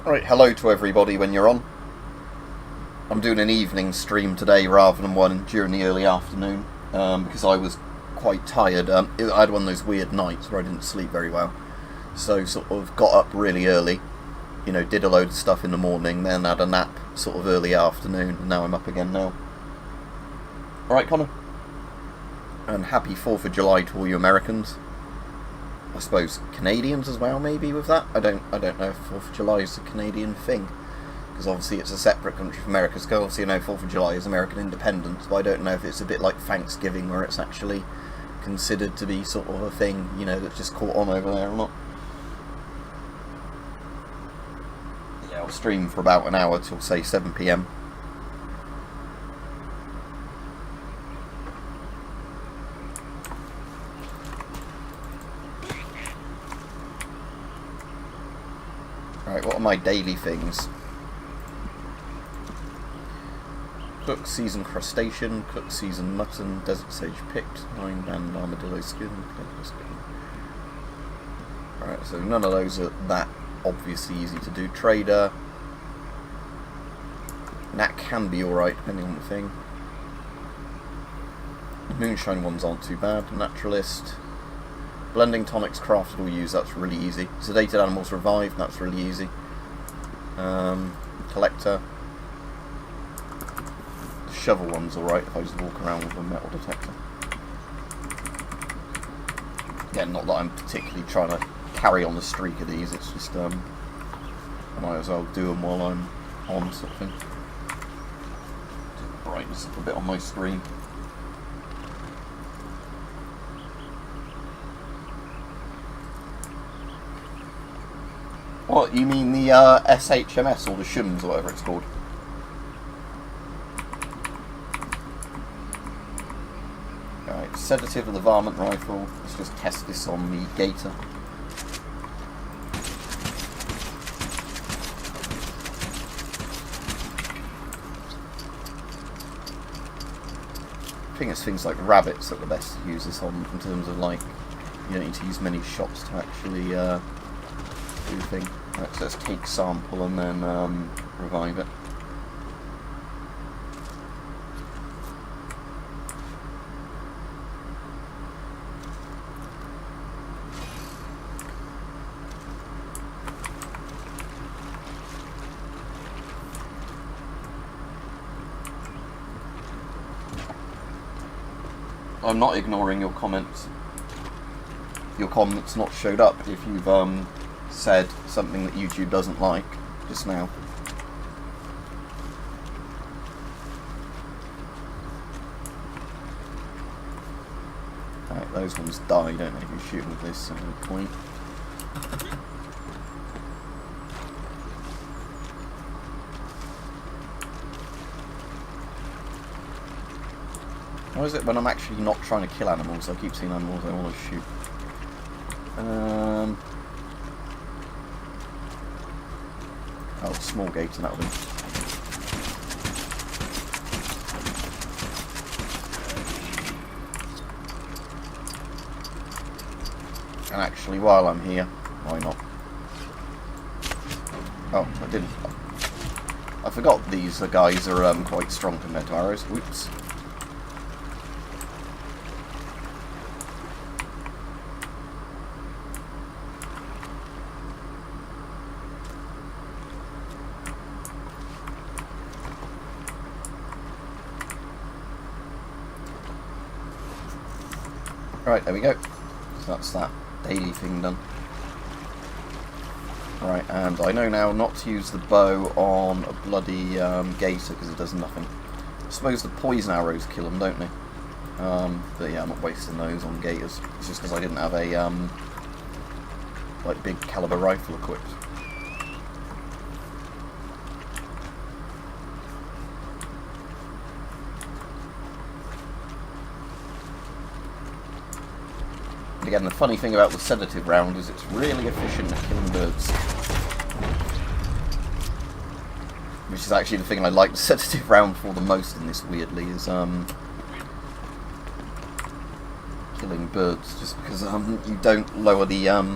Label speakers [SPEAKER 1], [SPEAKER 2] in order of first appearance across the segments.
[SPEAKER 1] Right, hello to everybody when you're on. I'm doing an evening stream today rather than one during the early afternoon because I was quite tired. I had one of those weird nights where I didn't sleep very well. So sort of got up really early, you know, did a load of stuff in the morning, then had a nap sort of early afternoon, and now I'm up again now. Alright, Connor? And happy 4th of July to all you Americans. I suppose Canadians as well, maybe, with that. I don't know if 4th of July is a Canadian thing, because obviously it's a separate country from America. So obviously, you know, 4th of July is American independence, but I don't know if it's a bit like Thanksgiving, where it's actually considered to be sort of a thing, you know, that's just caught on over there or not. Yeah, I'll stream for about an hour till, say, 7 PM. Right, what are my daily things? Cook seasoned crustacean, cook seasoned mutton, desert sage picked, 9-band armadillo skin. Alright, so none of those are that obviously easy to do. Trader. And that can be alright depending on the thing. The moonshine ones aren't too bad. Naturalist. Blending tonics crafted or used, that's really easy. Sedated animals revived, that's really easy. Collector. The shovel one's alright if I just walk around with a metal detector. Again, not that I'm particularly trying to carry on the streak of these, it's just, I might as well do them while I'm on sort of thing. Turn the brightness up a bit on my screen. What, you mean the SHMS or the SHMS or whatever it's called? Alright, sedative of the varmint rifle. Let's just test this on the Gator. I think it's things like rabbits that are the best to use this on in terms of, like, you don't need to use many shots to actually do the thing. Right, so let's take sample and then revive it. I'm not ignoring your comments. Your comments not showed up if you've said something that YouTube doesn't like just now. Right, those ones die, don't they, if you shoot with this at any point. How is it when I'm actually not trying to kill animals? I keep seeing animals I want to shoot. Oh, small gates, and that'll do. And actually, while I'm here, why not? Oh, I didn't. I forgot these guys are quite strong compared to arrows. Oops. Right, there we go. So that's that daily thing done. Right, and I know now not to use the bow on a bloody gator because it does nothing. I suppose the poison arrows kill them, don't they? But yeah, I'm not wasting those on gators. It's just because I didn't have a like big caliber rifle equipped. Again, the funny thing about the sedative round is it's really efficient at killing birds. Which is actually the thing I like the sedative round for the most in this, weirdly, is killing birds, just because you don't lower the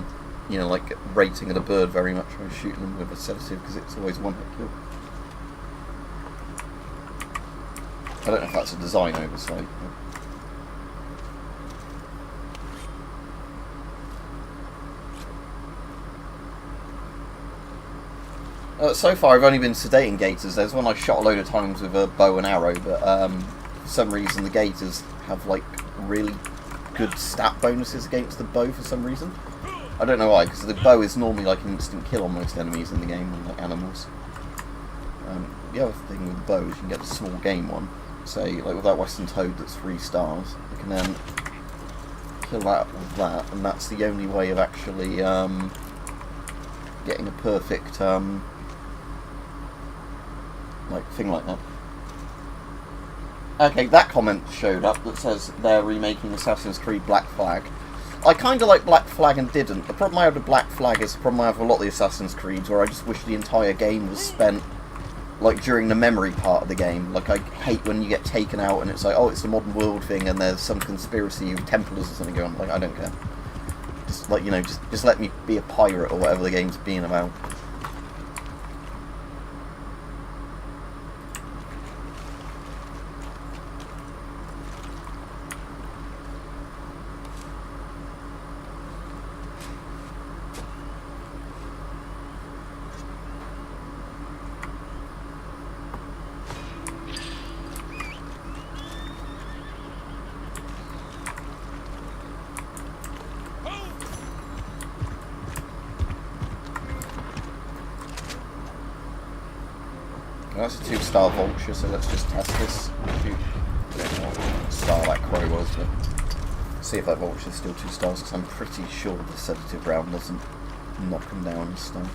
[SPEAKER 1] you know, like rating at a bird very much when shooting them with a sedative, because it's always one hit kill. I don't know if that's a design oversight. So far I've only been sedating gators. There's one I shot a load of times with a bow and arrow, but for some reason the gators have like really good stat bonuses against the bow for some reason. I don't know why, because the bow is normally like an instant kill on most enemies in the game, like animals. The other thing with the bow is you can get a small game one. Say, like with that Western Toad that's 3 stars, you can then kill that with that, and that's the only way of actually getting a perfect like thing like that. Okay, that comment showed up that says they're remaking Assassin's Creed Black Flag. I kind of like Black Flag and didn't. The problem I have with Black Flag is the problem I have with a lot of the Assassin's Creeds, where I just wish the entire game was spent like during the memory part of the game. Like I hate when you get taken out and it's like, oh, it's the modern world thing and there's some conspiracy with Templars or something going on. Like, I don't care. Just like, you know, just let me be a pirate or whatever the game's being about. That's a 2-star vulture, so let's just test this. Shoot. I don't know what star that crow was, but see if that vulture's still 2 stars, because I'm pretty sure the sedative round doesn't knock them down and stuff.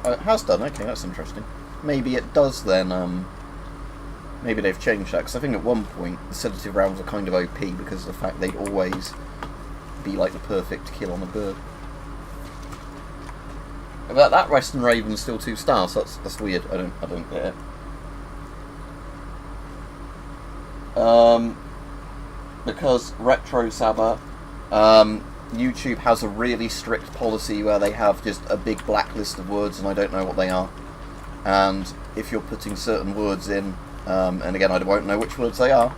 [SPEAKER 1] Oh, it has done. Okay, that's interesting. Maybe it does then. Maybe they've changed that, because I think at one point the sedative rounds were kind of OP because of the fact they'd always be like the perfect kill on a bird. But that Western Raven's still 2 stars, so that's weird. I don't get it. Because Retro Sabber, YouTube has a really strict policy where they have just a big blacklist of words, and I don't know what they are. And if you're putting certain words in, and again I won't know which words they are,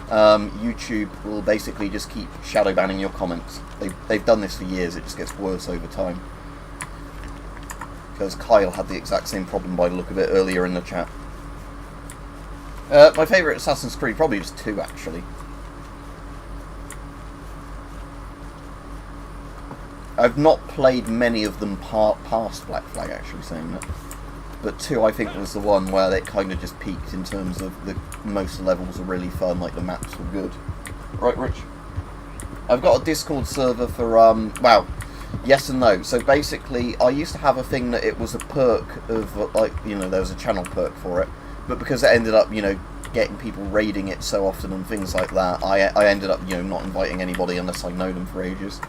[SPEAKER 1] YouTube will basically just keep shadow banning your comments. They've done this for years. It just gets worse over time. Because Kyle had the exact same problem by the look of it earlier in the chat. My favourite Assassin's Creed, probably just 2 actually. I've not played many of them past Black Flag, actually, saying that. But 2 I think was the one where it kind of just peaked in terms of most levels were really fun, like the maps were good. Right, Rich? I've got a Discord server for, wow. Yes and no. So basically, I used to have a thing that it was a perk of, like, you know, there was a channel perk for it. But because it ended up, you know, getting people raiding it so often and things like that, I ended up, you know, not inviting anybody unless I know them for ages.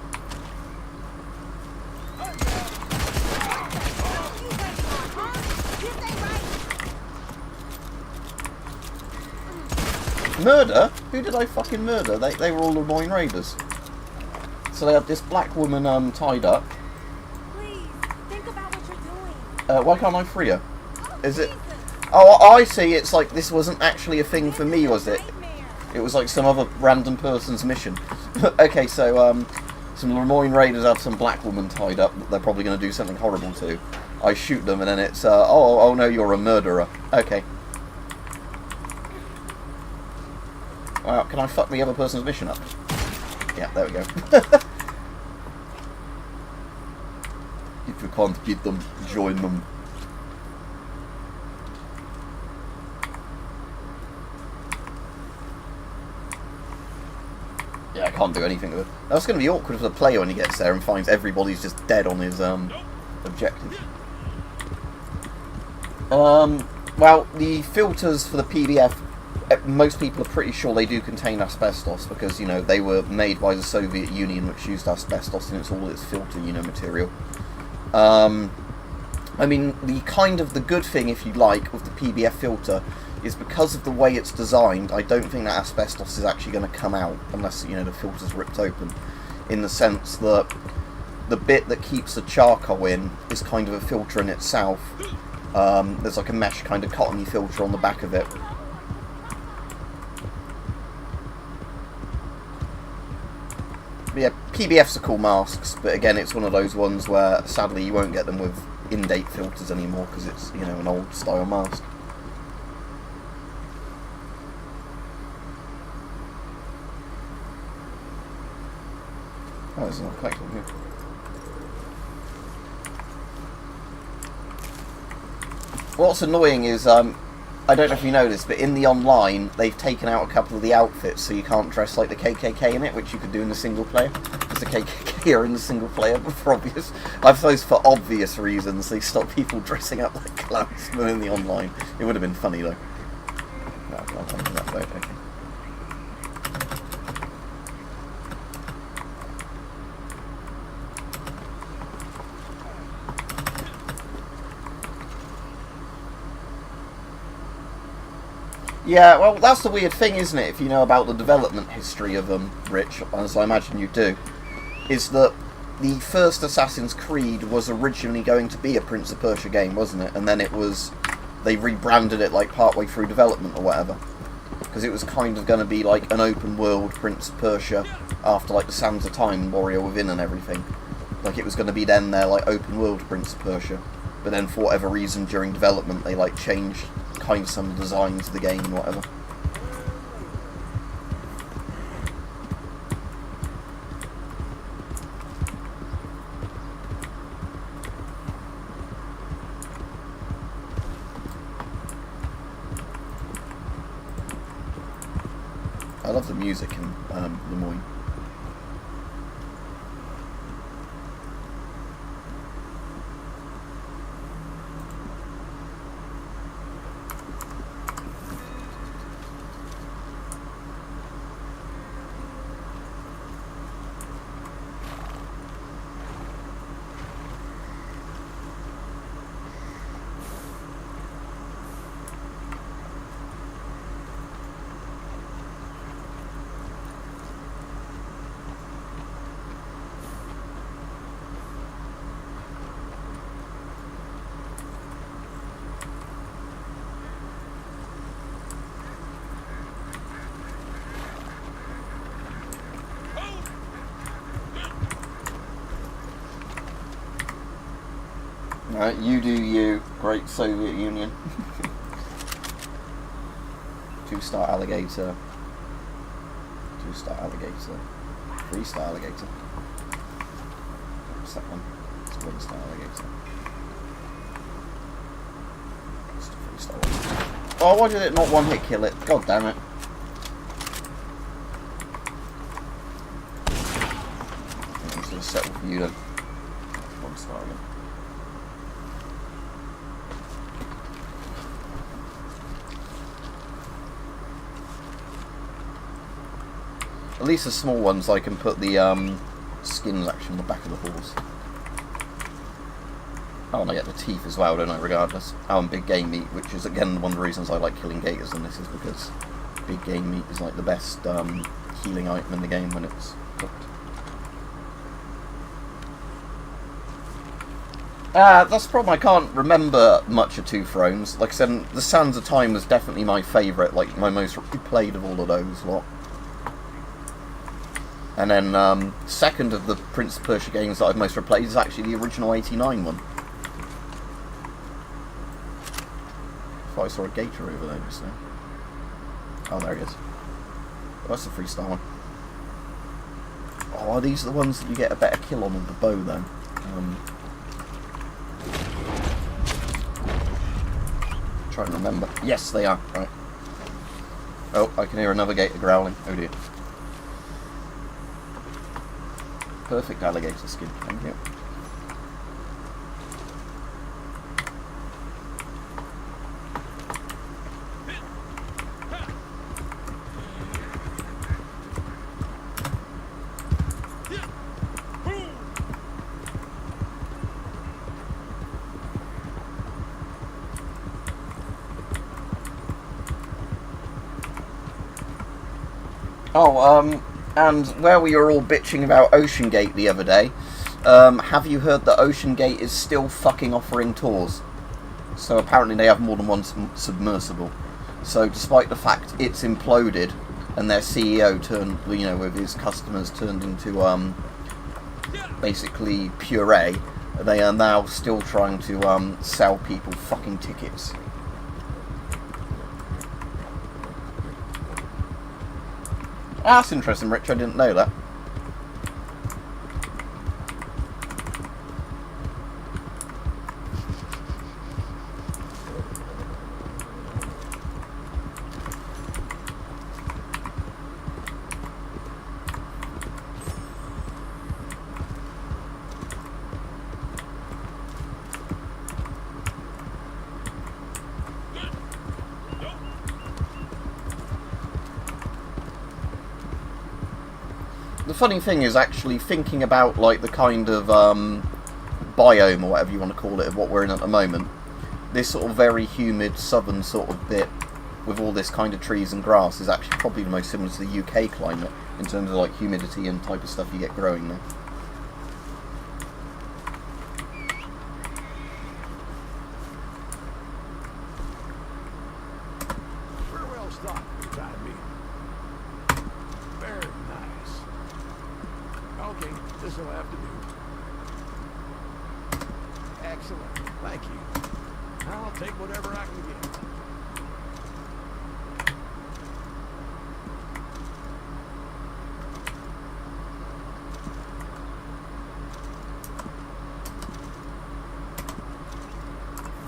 [SPEAKER 1] Murder? Who did I fucking murder? They were all annoying raiders. So they have this black woman tied up.
[SPEAKER 2] Please, think about what you're doing.
[SPEAKER 1] Why can't I free her? Is it... Oh, I see. It's like this wasn't actually a thing for me, was it? It was like some other random person's mission. Okay, so some Lemoyne raiders have some black woman tied up that they're probably going to do something horrible to. I shoot them and then it's, oh no, you're a murderer. Okay. Wow, can I fuck the other person's mission up? Yeah, there we go. If you can't beat them, join them. Yeah, I can't do anything with it. That's going to be awkward for the player when he gets there and finds everybody's just dead on his objective. Well, the filters for the PDF, most people are pretty sure they do contain asbestos because, you know, they were made by the Soviet Union, which used asbestos in all its filter, you know, material. I mean, the good thing, if you like, with the PBF filter is because of the way it's designed, I don't think that asbestos is actually going to come out unless, you know, the filter's ripped open. in the sense that the bit that keeps the charcoal in is kind of a filter in itself. There's like a mesh kind of cottony filter on the back of it. But yeah, PBFs are cool masks, but again, it's one of those ones where sadly you won't get them with in-date filters anymore because it's, you know, an old style mask. Oh, there's another collectible here. What's annoying is, I don't know if you know this, but in the online, they've taken out a couple of the outfits, so you can't dress like the KKK in it, which you could do in the single player. Because the KKK are in the single player, but for obvious, I suppose for obvious reasons, they stop people dressing up like Klansmen in the online. It would have been funny though. No, I'll come to that boat, okay. Yeah, well, that's the weird thing, isn't it, if you know about the development history of them, Rich, as I imagine you do, is that the first Assassin's Creed was originally going to be a Prince of Persia game, wasn't it? And then it was, they rebranded it like partway through development or whatever. Because it was kind of going to be like an open world Prince of Persia after like the Sands of Time, Warrior Within and everything. Like it was going to be then their like open world Prince of Persia. But then for whatever reason during development they like changed kind of some of the designs of the game and whatever. I love the music in Lemoyne. Alright, you do you, great Soviet Union. 2-star alligator. 2-star alligator. 3-star alligator. What's that one? It's 1-star alligator. It's a 3-star one. Oh, why did it not one-hit kill it? God damn it. I'm just going to settle for you then. 1-star again. At least the small ones I can put the skins actually on the back of the horse. Oh, and I get the teeth as well, don't I, regardless. Oh, and big game meat, which is again one of the reasons I like killing gators in this, is because big game meat is like the best healing item in the game when it's cooked. That's the problem, I can't remember much of Two Thrones. Like I said, the Sands of Time was definitely my favourite, like my most replayed of all of those lot. And then second of the Prince of Persia games that I've most replayed is actually the original 89 one. I thought I saw a gator over there just now. Oh, there he is. Oh, that's the 3-star one. Oh, are these the ones that you get a better kill on with the bow then? Trying to remember. Yes, they are. Right. Oh, I can hear another gator growling. Oh dear. Perfect alligator skin, thank you. Oh, And where we were all bitching about OceanGate the other day, have you heard that OceanGate is still fucking offering tours? So apparently they have more than one submersible. So despite the fact it's imploded and their CEO turned, you know, with his customers turned into basically puree, they are now still trying to sell people fucking tickets. That's interesting, Rich. I didn't know that. The funny thing is actually thinking about like the kind of biome or whatever you want to call it of what we're in at the moment. This sort of very humid southern sort of bit with all this kind of trees and grass is actually probably the most similar to the UK climate in terms of like humidity and type of stuff you get growing there.
[SPEAKER 3] We're well stocked for the time being. Very nice. Okay, this'll have to do. Excellent. Thank you. I'll take whatever I can get.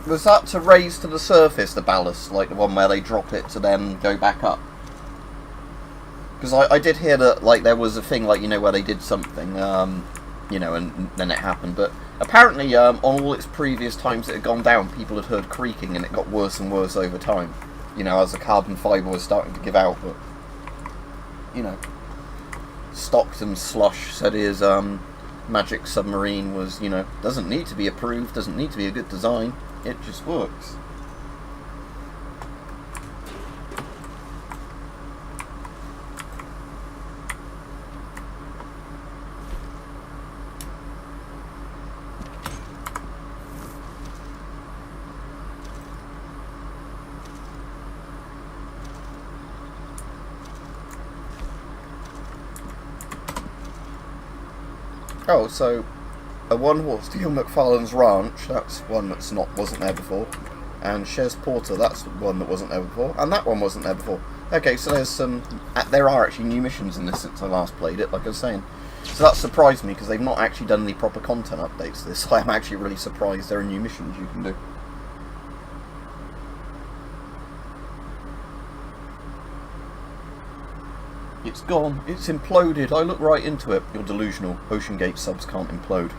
[SPEAKER 1] Was that to raise to the surface the ballast, like the one where they drop it to then go back up? Because I did hear that like there was a thing like, you know, where they did something, you know, and then it happened. But apparently on all its previous times it had gone down, people had heard creaking and it got worse and worse over time. You know, as the carbon fibre was starting to give out. But, you know, Stockton Slush said his magic submarine was, you know, doesn't need to be approved, doesn't need to be a good design. It just works. Oh, so a one-horse deal McFarlane's Ranch, that's one that's wasn't there before. And Chez Porter, that's one that wasn't there before. And that one wasn't there before. Okay, so there's there are actually new missions in this since I last played it, like I was saying. So that surprised me, because they've not actually done any proper content updates to this, so I'm actually really surprised there are new missions you can do. It's gone. It's imploded. I looked right into it. You're delusional. OceanGate subs can't implode.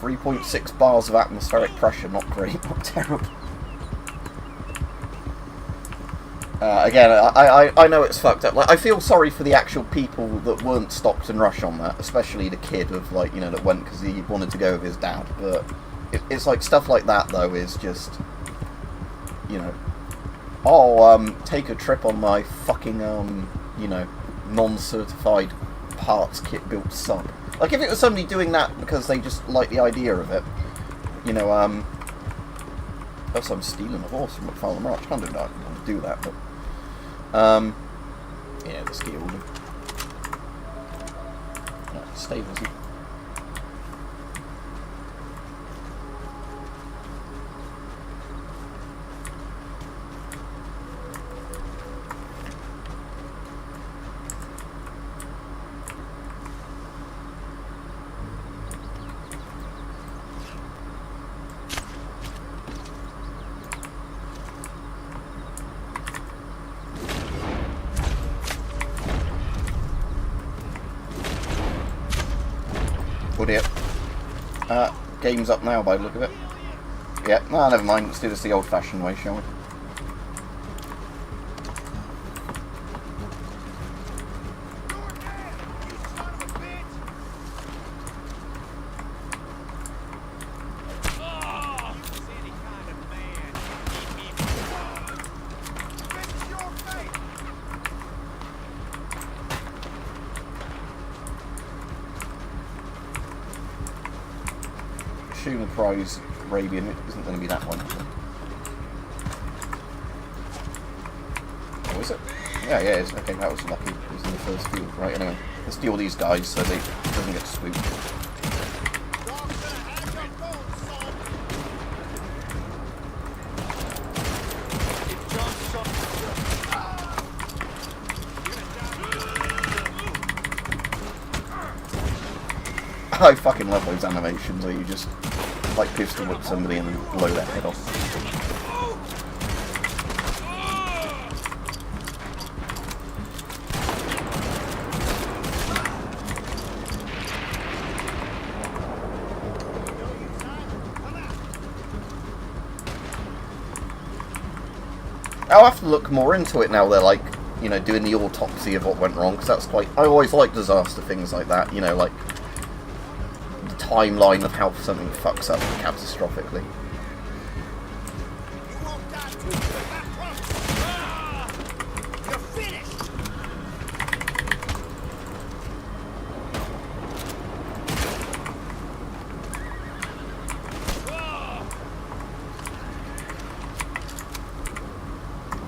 [SPEAKER 1] .6 bars of atmospheric pressure. Not great. Not terrible. Again, I know it's fucked up. Like, I feel sorry for the actual people that weren't Stockton Rush on that, especially the kid of, like, you know, that went because he wanted to go with his dad. But it's like stuff like that though is just, you know, oh, take a trip on my fucking you know, non-certified parts kit built sub. Like if it was somebody doing that because they just like the idea of it, you know, unless I'm stealing a horse from McFarlane Ranch, I can't do that. I can't do that, but yeah, the ski order. Stables. Oh dear. Game's up now by the look of it. Yeah, no, never mind. Let's do this the old-fashioned way, shall we? assume the prize Arabian isn't going to be that one. Oh, is it? Yeah, it is. Okay, that was lucky. It was in the first field. Right, anyway. Let's deal with these guys so they doesn't get spooked. I fucking love those animations where you just like pistol whip somebody and blow their head off. I'll have to look more into it now they're like, you know, doing the autopsy of what went wrong, because that's quite... I always like disaster things like that, you know, like the timeline of how something fucks up catastrophically.
[SPEAKER 3] You're finished.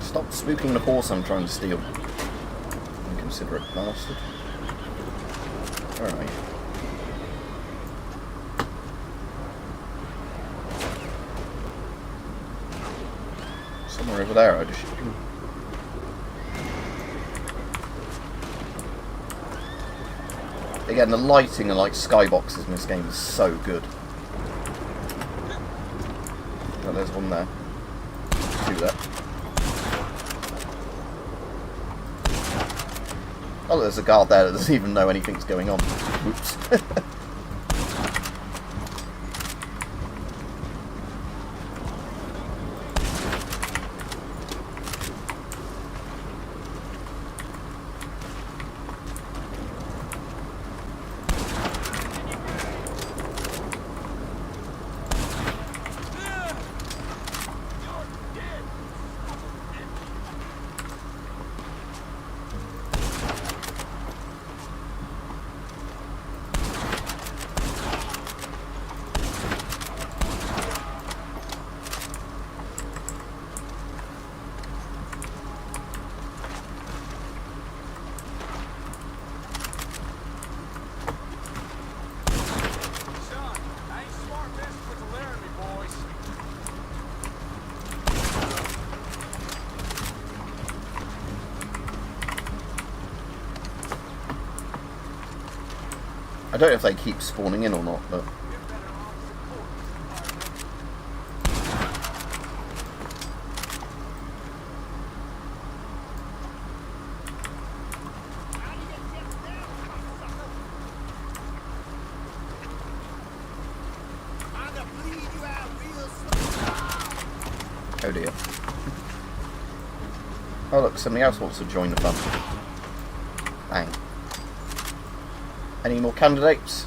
[SPEAKER 1] Stop spooking the horse I'm trying to steal. Inconsiderate bastard. Alright. Somewhere over there, I'd assume. Again, the lighting and like skyboxes in this game is so good. Oh, there's one there. Two there. Oh, there's a guard there that doesn't even know anything's going on. Oops. I don't know if they keep spawning in or not, but... Oh dear. Oh look, somebody else wants to join the fun. Bang. Any more candidates?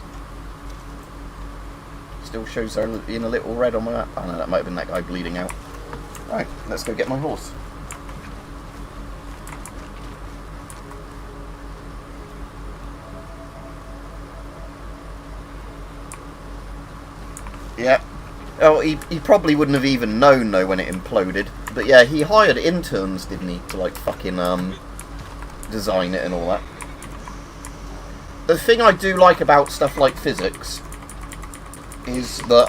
[SPEAKER 1] Still shows they're in a little red on my map. Oh no, that might have been that guy bleeding out. Right, let's go get my horse. Yeah. Oh, he probably wouldn't have even known though when it imploded. But yeah, he hired interns, didn't he, to like fucking design it and all that. The thing I do like about stuff like physics is that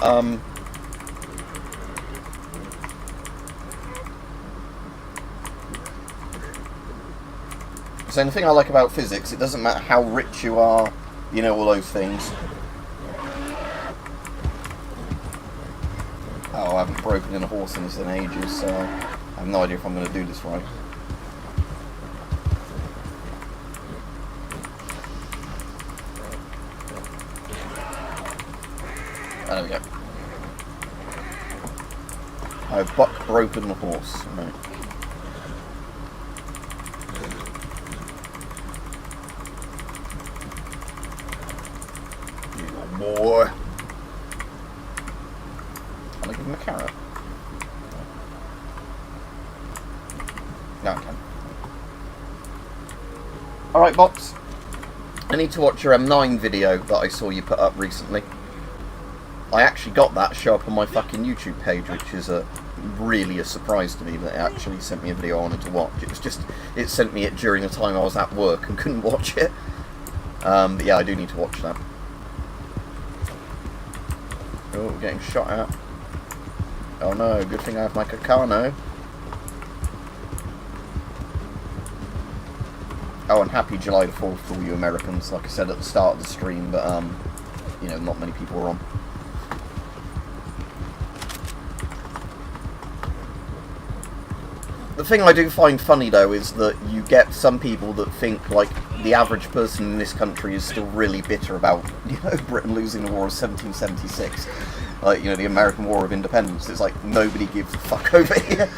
[SPEAKER 1] so the thing I like about physics, it doesn't matter how rich you are, you know, all those things. Oh, I haven't broken in a horse in this in ages, so I have no idea if I'm going to do this right. There we go. I've buck broken the horse. Right. You boy. Can I give him a carrot? No, I can't. Alright, bots. I need to watch your M9 video that I saw you put up recently. I actually got that show up on my fucking YouTube page, which is really a surprise to me that it actually sent me a video I wanted to watch. It was just, it sent me it during the time I was at work and couldn't watch it. But yeah, I do need to watch that. Oh, we're getting shot at. Oh no, good thing I have my Kakano. Oh, and happy July the 4th to all you Americans, like I said at the start of the stream, but, you know, not many people were on. The thing I do find funny, though, is that you get some people that think, like, the average person in this country is still really bitter about, you know, Britain losing the war of 1776. Like, you know, the American War of Independence. It's like, nobody gives a fuck over here.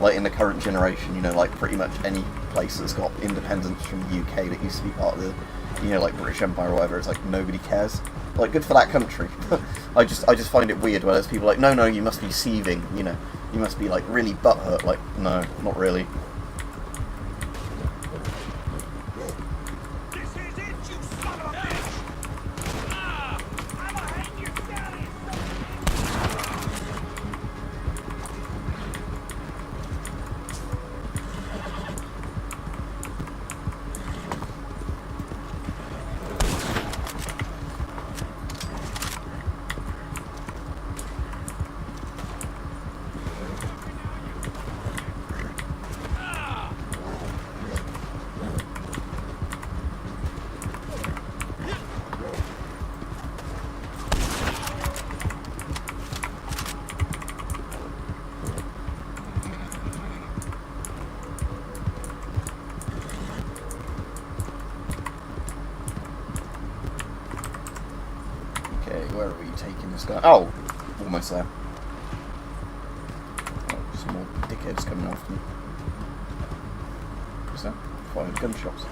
[SPEAKER 1] Like, in the current generation, you know, like, pretty much any place that's got independence from the UK that used to be part of the, you know, like, British Empire or whatever, it's like, nobody cares. Like, good for that country. I just find it weird when there's people like, no, you must be seething, you know. You must be, like, really butthurt. Like, no, not really. Where are we taking this guy? Oh, almost there. Oh, some more dickheads coming after me. What's that? Fired gunshots.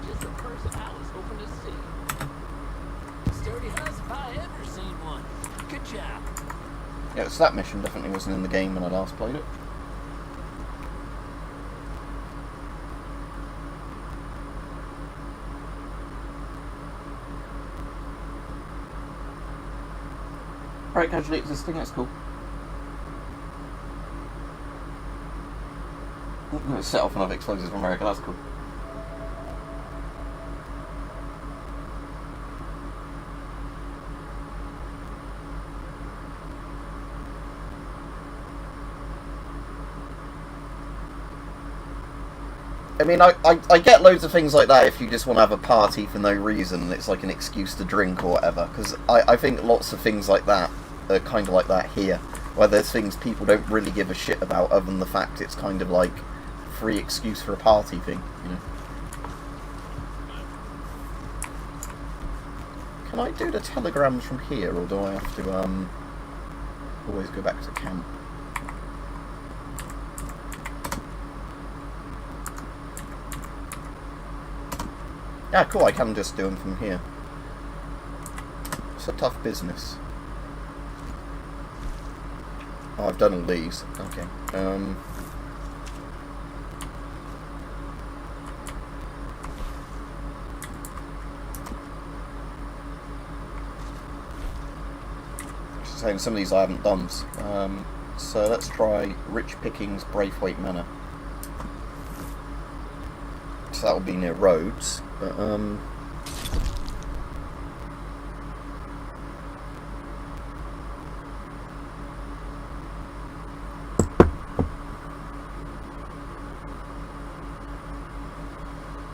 [SPEAKER 4] Just the person I was hoping to see. Sturdy hus if I ever seen one. Good job.
[SPEAKER 1] Yeah, so that mission definitely wasn't in the game when I last played it. Right, casually existing, that's cool. I'm going to set off another explosives from America, that's cool. I mean, I get loads of things like that if you just want to have a party for no reason, and it's like an excuse to drink or whatever, because I think lots of things like that are kind of like that here, where there's things people don't really give a shit about other than the fact it's kind of like free excuse for a party thing, you know. Can I do the telegrams from here, or do I have to always go back to camp? Yeah, cool, I can just do them from here. It's a tough business. Oh, I've done all these. Okay. Saying some of these I haven't done. So let's try Rich Pickings, Braithwaite Manor. So that will be near Rhodes, but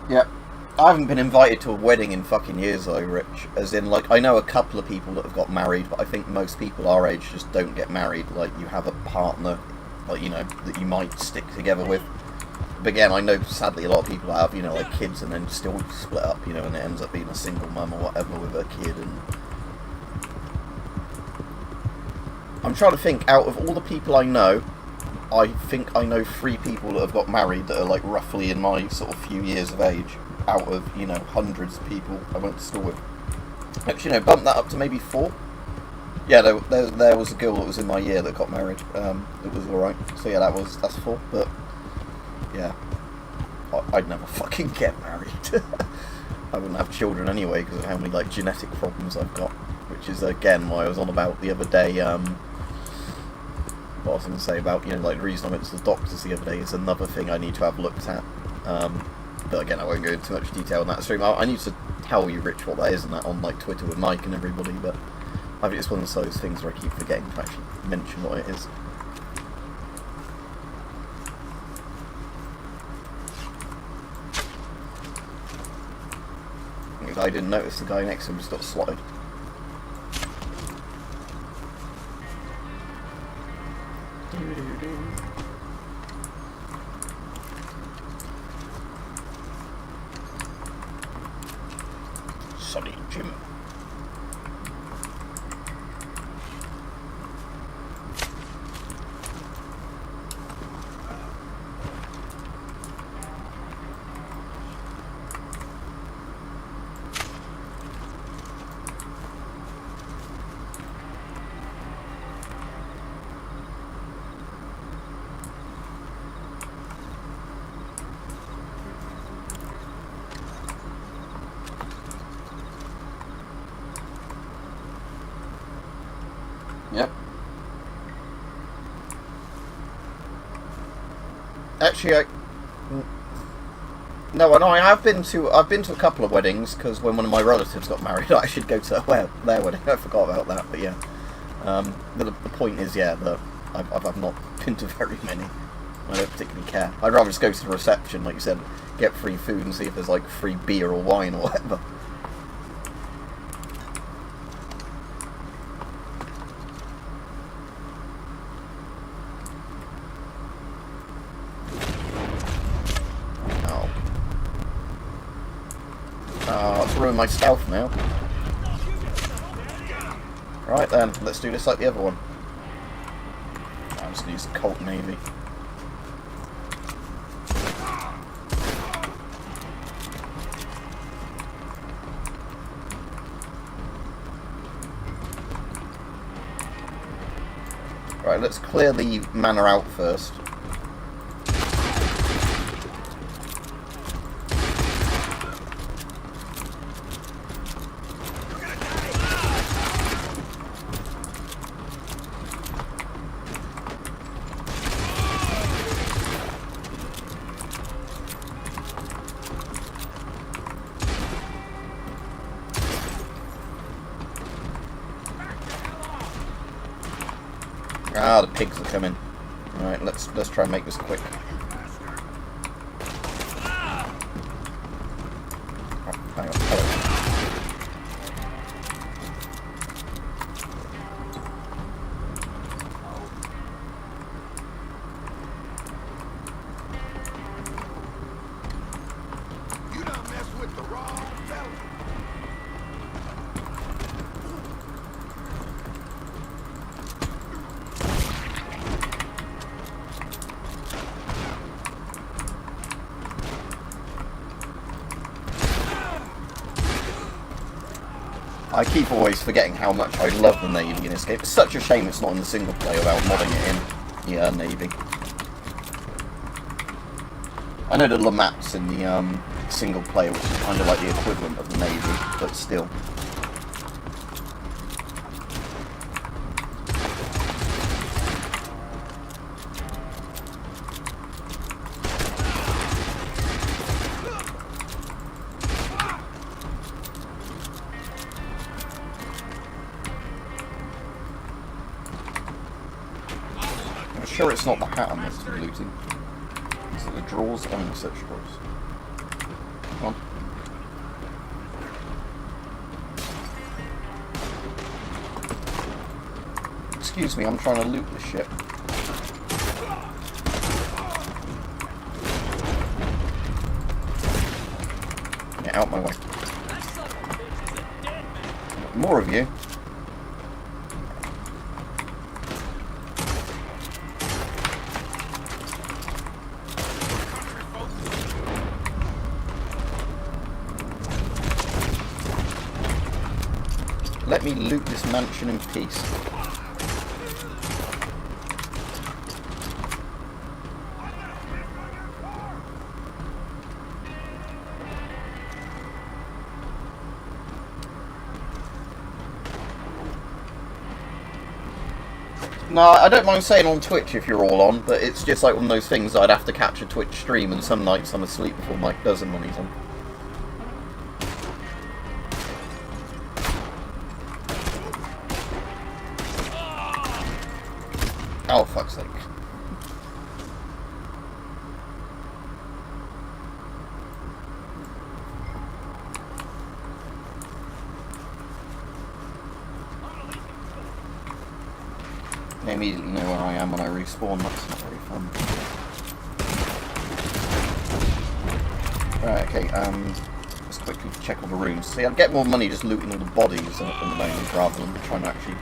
[SPEAKER 1] yeah, I haven't been invited to a wedding in fucking years though, Rich. As in, like, I know a couple of people that have got married, but I think most people our age just don't get married. Like, you have a partner, like, you know, that you might stick together with. But again, I know sadly a lot of people have, you know, like kids and then still split up, you know, and it ends up being a single mum or whatever with a kid. And I'm trying to think, out of all the people I know, I think I know 3 people that have got married that are like roughly in my sort of few years of age, out of, you know, hundreds of people I went to school with. Actually, no, bump that up to maybe 4. Yeah, there was a girl that was in my year that got married. It was alright. So yeah, that's 4. But yeah, I'd never fucking get married. I wouldn't have children anyway because of how many like genetic problems I've got. Which is again why I was on about the other day. What I was going to say about, you know, like the reason I went to the doctors the other day is another thing I need to have looked at. But again, I won't go into too much detail on that stream. I need to tell you, Rich, what that is and that on like Twitter with Mike and everybody. But I think it's one of those things where I keep forgetting to actually mention what it is. I didn't notice the guy next to him just got slotted. Sonny Jim. Yep. Actually, no, I've been to a couple of weddings because when one of my relatives got married, I should go to their wedding. I forgot about that, but yeah. The point is, yeah, that I've not been to very many. I don't particularly care. I'd rather just go to the reception, like you said, get free food and see if there's like free beer or wine or whatever. It's ruined my stealth now. Right then, let's do this like the other one. I'm just going to use the Colt Navy. Right, let's clear the mana out first. Ah, the pigs are coming. Alright, let's try and make this quick. Oh, hang on. Oh.
[SPEAKER 3] You done messed with the wrong fella.
[SPEAKER 1] I keep always forgetting how much I love the Navy in this game. It's such a shame it's not in the single player without modding it in. Yeah, Navy. I know the Lamap's in the single player, which is kind of like the equivalent of the Navy, but still. I'm sure it's not the hat I'm meant to be looting. Is it the drawers? Only such drawers. Come on. Excuse me, I'm trying to loot this ship. Get out my way. More of you. let me loot this mansion in peace. No, I don't mind saying on Twitch if you're all on, but it's just like one of those things I'd have to catch a Twitch stream, and some nights I'm asleep before Mike does them when he's on. Oh, fuck's sake. I immediately know where I am when I respawn, that's not very fun. Right, okay, let's quickly check all the rooms. See, I'd get more money just looting all the bodies at the moment rather than trying to actually...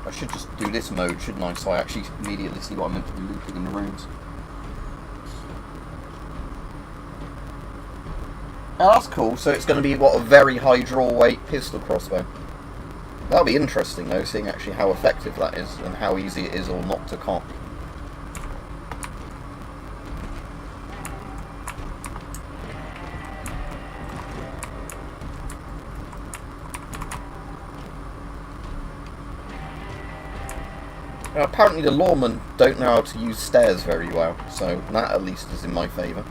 [SPEAKER 1] I should just do this mode, shouldn't I? So I actually immediately see what I'm meant to be looting in the rooms. Oh, that's cool. So it's going to be, what, a very high draw weight pistol crossbow. That'll be interesting, though, seeing actually how effective that is and how easy it is or not to cock. Apparently the lawmen don't know how to use stairs very well, so that at least is in my favour.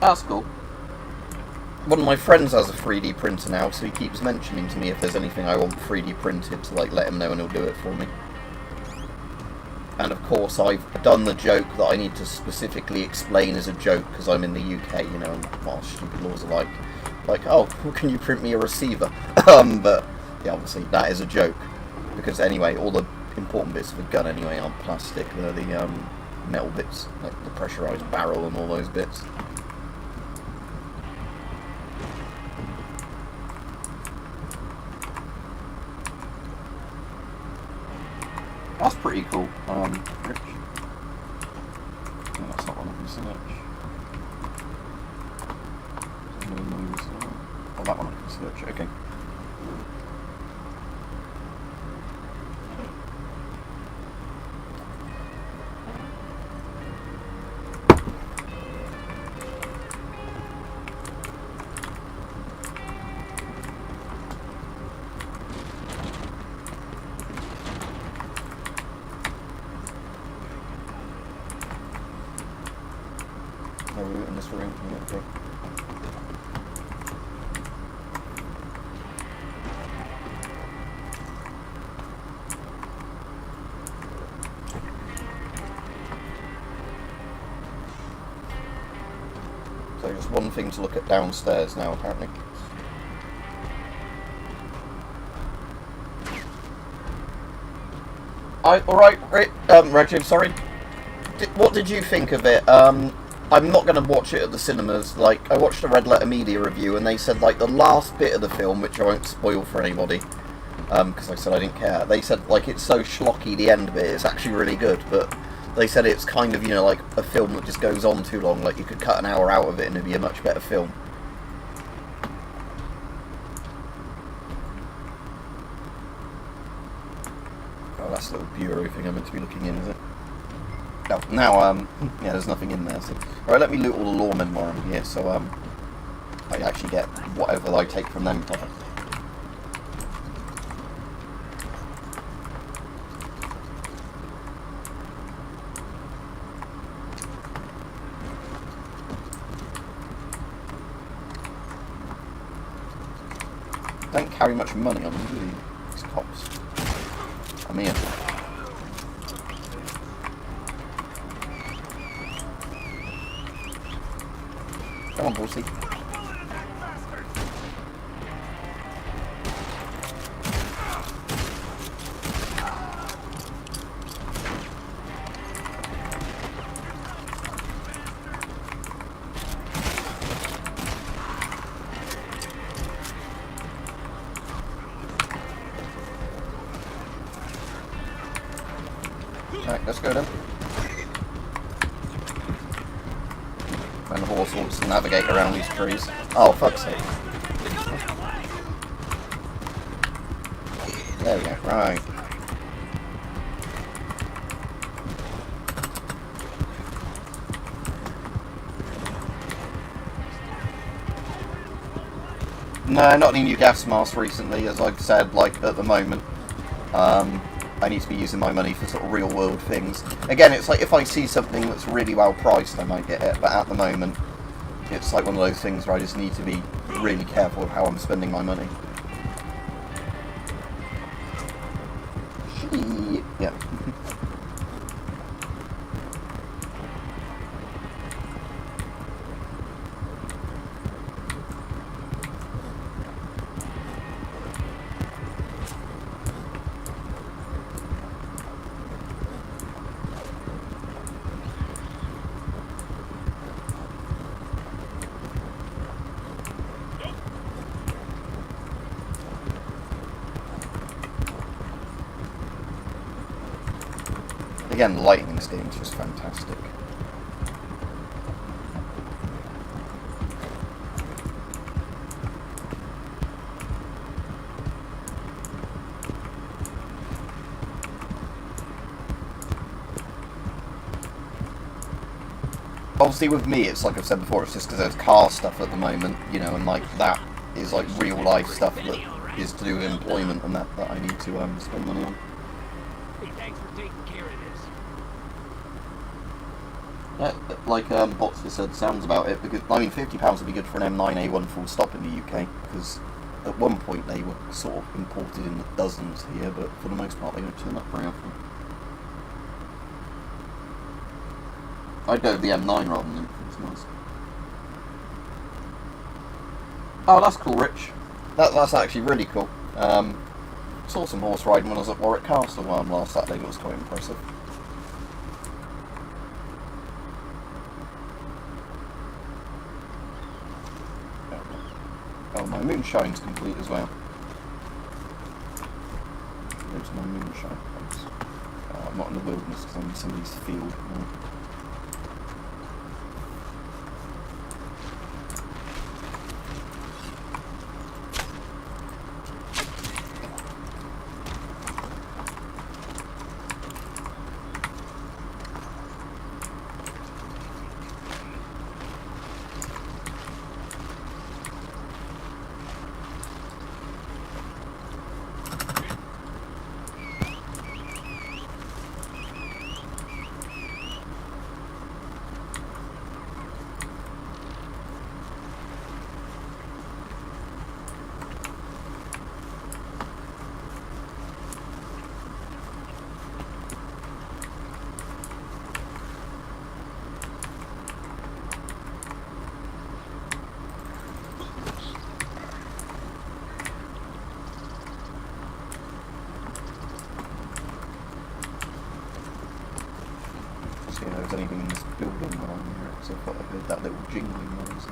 [SPEAKER 1] That's cool. One of my friends has a 3D printer now, so he keeps mentioning to me if there's anything I want 3D printed to like let him know and he'll do it for me. And of course I've done the joke that I need to specifically explain as a joke because I'm in the UK, you know, and what stupid laws are like. Like, oh, can you print me a receiver? But yeah, obviously that is a joke. Because anyway, all the important bits of a gun anyway aren't plastic, they're the metal bits, like the pressurised barrel and all those bits. That's pretty cool. Rich. No, that's not one I can search. Oh, that one I can search. Okay. In this room. Okay. So just one thing to look at downstairs now, apparently. Alright, Reggie, sorry. What did you think of it? I'm not going to watch it at the cinemas. Like, I watched a Red Letter Media review, and they said, like, the last bit of the film, which I won't spoil for anybody, because I said I didn't care, they said, like, it's so schlocky, the end bit, it's actually really good, but they said it's kind of, you know, like a film that just goes on too long. Like you could cut an hour out of it and it'd be a much better film. Oh, that's a little bureau thing I'm meant to be looking in, is it? No, now, yeah, there's nothing in there. So, alright, let me loot all the lawmen while I'm here, so, I actually get whatever I take from them. Don't carry much money on them, do you? These cops. I'm here. Come on, Borsey. Alright, let's go then. And the horse wants to navigate around these trees. Oh, fuck's sake. There we go, right. No, not any new gas masks recently, as I've said, like, at the moment. I need to be using my money for sort of real world things. Again, it's like if I see something that's really well priced, I might get it, but at the moment, it's like one of those things where I just need to be really careful of how I'm spending my money. Yeah. Again, the lighting in this game is just fantastic. Obviously with me, it's like I've said before, it's just because there's car stuff at the moment, you know, and like that is like real life stuff that is to do with employment and that I need to spend money on.
[SPEAKER 4] Hey, thanks for taking care of this.
[SPEAKER 1] Yeah, like Boxer said, sounds about it, because, I mean, £50 would be good for an M9A1 full stop in the UK, because at one point they were sort of imported in the dozens here, but for the most part they don't turn up very often. I'd go with the M9 rather than it's nice. Oh, that's cool, Rich. That's actually really cool. Saw some horse riding when I was at Warwick Castle last Saturday, it was quite impressive. Oh, my moonshine's complete as well. There's my moonshine. I'm not in the wilderness because I'm in somebody's field. See if there's anything in this building while I'm here, so I thought I heard that little jingling noise.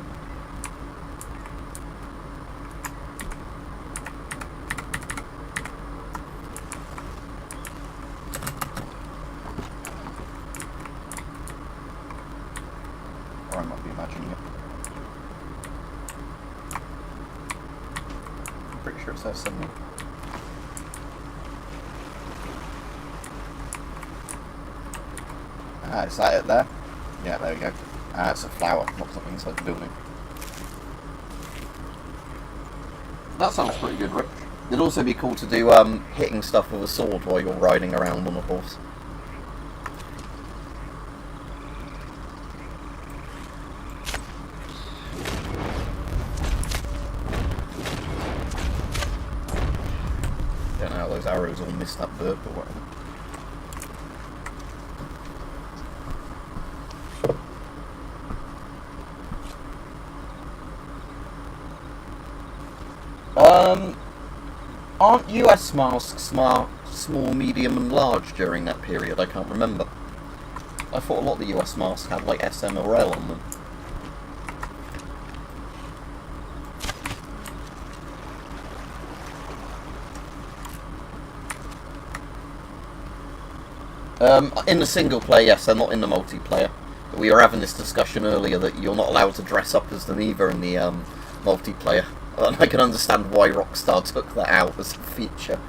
[SPEAKER 1] Or I might be imagining it. I'm pretty sure it says something. Ah, is that it there? Yeah, there we go. Ah, it's a flower, not something inside the building. That sounds pretty good, Rich. It'd also be cool to do hitting stuff with a sword while you're riding around on a horse. Don't know how those arrows all missed that bird or whatever. Aren't US masks small, medium and large during that period? I can't remember. I thought a lot of the US masks had like SM or L on them. In the single player, yes, they're not in the multiplayer. We were having this discussion earlier that you're not allowed to dress up as them either in the multiplayer. And I can understand why Rockstar took that out as a feature.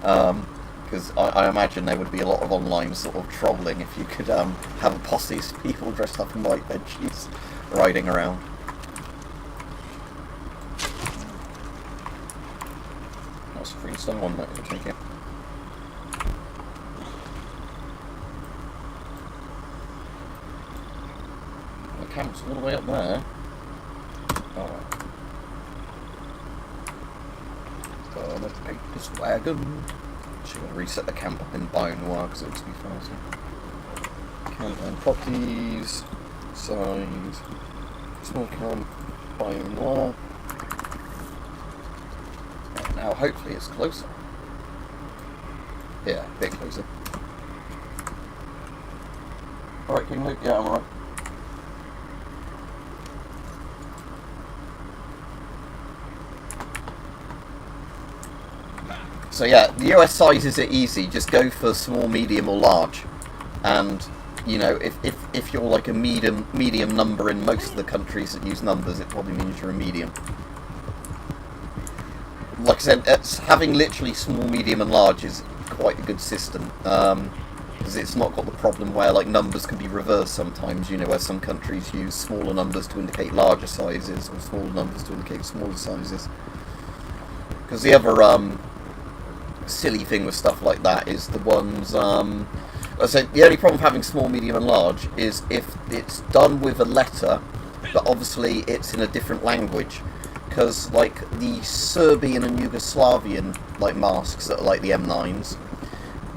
[SPEAKER 1] Because I imagine there would be a lot of online sort of trolling if you could have a posse of people dressed up in white bedsheets riding around. That's a freestyle one, that I take it. The camp's all the way up there. Alright. Let's take this wagon. Actually, I'm going to reset the camp up in Bionoir because it'll be faster. Camp and properties. Size. Small camp. Bionoir. Right, now, hopefully, it's closer. Yeah, a bit closer. Alright, King Luke. Yeah, I'm alright. So yeah, the US sizes are easy. Just go for small, medium, or large, and you know if you're like a medium number in most of the countries that use numbers, it probably means you're a medium. Like I said, having literally small, medium, and large is quite a good system because it's not got the problem where like numbers can be reversed sometimes. You know, where some countries use smaller numbers to indicate larger sizes or smaller numbers to indicate smaller sizes. Because the other silly thing with stuff like that is the ones I say the only problem with having small, medium and large is if it's done with a letter but obviously it's in a different language, because like the Serbian and Yugoslavian like masks that are like the M9s,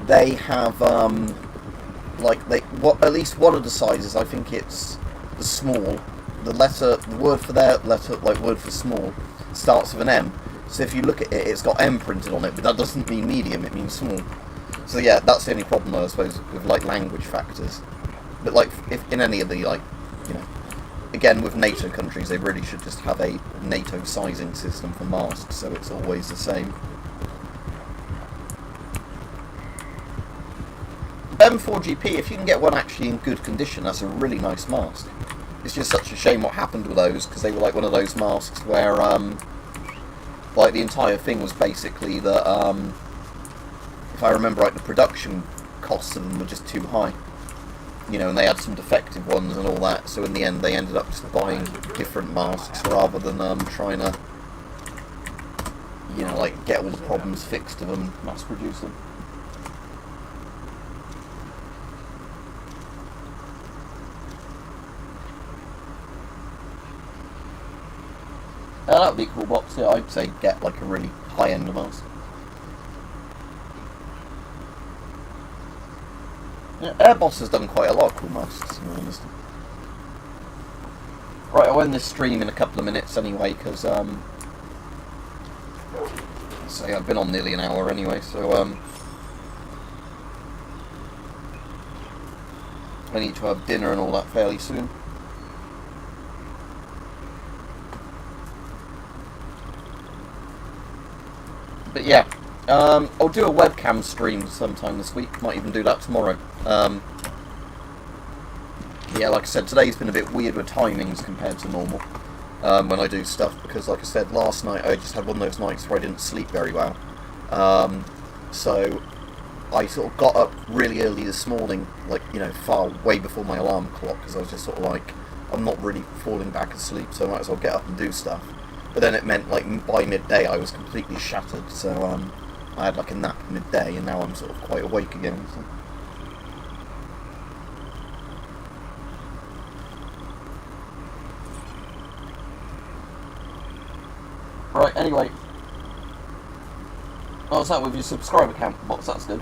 [SPEAKER 1] they have at least one of the sizes, I think it's the small, the word for their letter, like word for small, starts with an M. So if you look at it, it's got M printed on it, but that doesn't mean medium, it means small. So yeah, that's the only problem, I suppose, with like language factors. But like, if in any of the like, you know, again with NATO countries, they really should just have a NATO sizing system for masks, so it's always the same. M4GP, if you can get one actually in good condition, that's a really nice mask. It's just such a shame what happened with those, because they were like one of those masks where like the entire thing was basically that, if I remember right, the production costs of them were just too high. You know, and they had some defective ones and all that, so in the end they ended up just buying different masks rather than trying to, you know, like get all the problems fixed of them and mass produce them. That would be a cool box, yeah, I'd say get like a really high-end mask. Yeah, Airboss has done quite a lot of cool masks, to be honest. Right, I'll end this stream in a couple of minutes anyway, because, say I've been on nearly an hour anyway, so, I need to have dinner and all that fairly soon. But yeah, I'll do a webcam stream sometime this week. Might even do that tomorrow. yeah, like I said, today's been a bit weird with timings compared to normal when I do stuff, because like I said, last night I just had one of those nights where I didn't sleep very well. So I sort of got up really early this morning, like, you know, way before my alarm clock, because I was just sort of like, I'm not really falling back asleep, so I might as well get up and do stuff. But then it meant, like, by midday I was completely shattered, so I had like a nap at midday, and now I'm sort of quite awake again. So. Right, anyway. What's that with your subscriber count? That's good.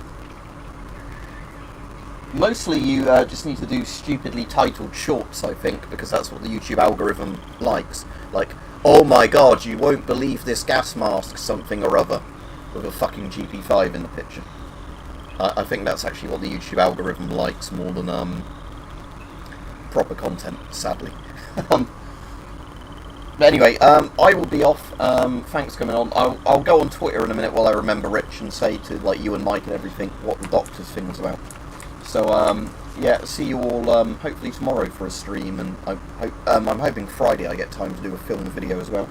[SPEAKER 1] Mostly you just need to do stupidly titled shorts, I think, because that's what the YouTube algorithm likes. Like, oh my god, you won't believe this gas mask something or other, with a fucking GP5 in the picture. I think that's actually what the YouTube algorithm likes more than proper content, sadly. But anyway, I will be off. Thanks for coming on. I'll go on Twitter in a minute while I remember Rich and say to like you and Mike and everything what the doctor's thing was about. So yeah, see you all hopefully tomorrow for a stream, and I'm hoping Friday I get time to do a film video as well.